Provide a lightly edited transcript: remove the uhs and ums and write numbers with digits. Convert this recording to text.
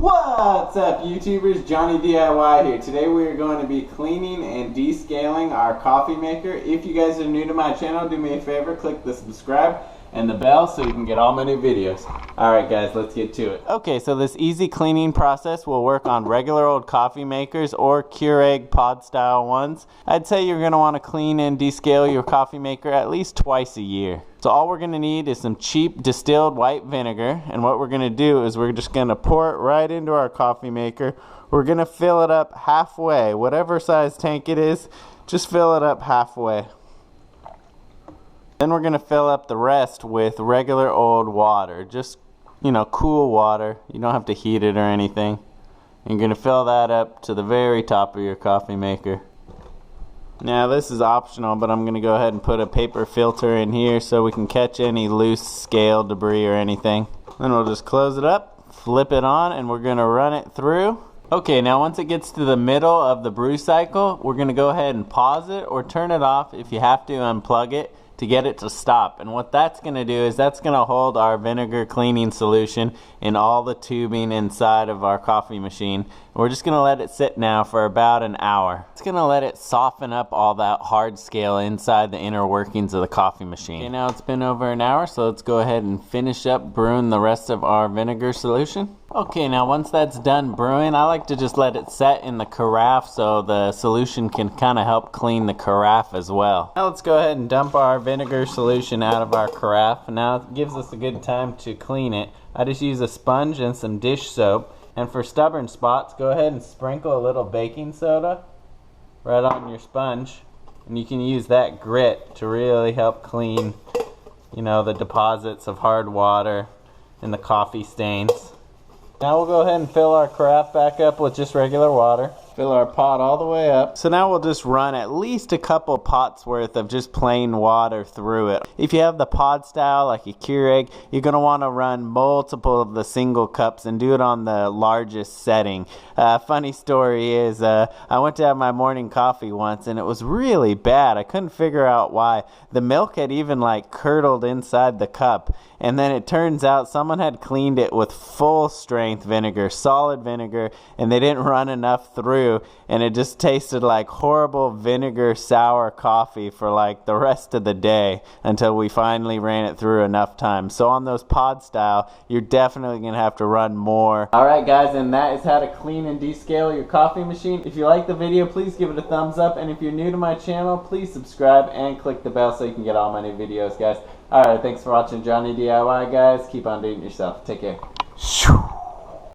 What's up, YouTubers? Johnny DIY here. Today we are going to be cleaning and descaling our coffee maker. If you guys are new to my channel, do me a favor, click the subscribe and the bell so you can get all my new videos. Alright guys, let's get to it. Okay, so this easy cleaning process will work on regular old coffee makers or Keurig pod style ones. I'd say you're going to want to clean and descale your coffee maker at least twice a year. So all we're going to need is some cheap distilled white vinegar, and what we're going to do is we're just going to pour it right into our coffee maker. We're going to fill it up halfway. Whatever size tank it is, just fill it up halfway. Then we're going to fill up the rest with regular old water. Just, cool water. You don't have to heat it or anything. You're going to fill that up to the very top of your coffee maker. Now this is optional, but I'm going to go ahead and put a paper filter in here so we can catch any loose scale debris or anything. Then we'll just close it up, flip it on, and we're going to run it through. Okay, now once it gets to the middle of the brew cycle, we're going to go ahead and pause it or turn it off. If you have to, unplug it to get it to stop. And what that's going to do is that's going to hold our vinegar cleaning solution in all the tubing inside of our coffee machine. We're just going to let it sit now for about an hour. It's going to let it soften up all that hard scale inside the inner workings of the coffee machine. Okay, now it's been over an hour, so let's go ahead and finish up brewing the rest of our vinegar solution. Okay, now once that's done brewing, I like to just let it set in the carafe so the solution can kind of help clean the carafe as well. Now let's go ahead and dump our vinegar solution out of our carafe. Now it gives us a good time to clean it. I just use a sponge and some dish soap. And for stubborn spots, go ahead and sprinkle a little baking soda right on your sponge. And you can use that grit to really help clean, the deposits of hard water and the coffee stains. Now we'll go ahead and fill our carafe back up with just regular water. Fill our pot all the way up. So now we'll just run at least a couple pots worth of just plain water through it. If you have the pod style like a Keurig, you're going to want to run multiple of the single cups and do it on the largest setting. Funny story is I went to have my morning coffee once and it was really bad. I couldn't figure out why. The milk had even curdled inside the cup. And then it turns out someone had cleaned it with full strength vinegar, solid vinegar, and they didn't run enough through, and it just tasted like horrible vinegar sour coffee for the rest of the day until we finally ran it through enough times. So on those pod style, you're definitely going to have to run more. Alright guys, and that is how to clean and descale your coffee machine. If you like the video, please give it a thumbs up, and if you're new to my channel, please subscribe and click the bell so you can get all my new videos, guys. Alright, thanks for watching Johnny DIY, guys. Keep on doing it yourself. Take care.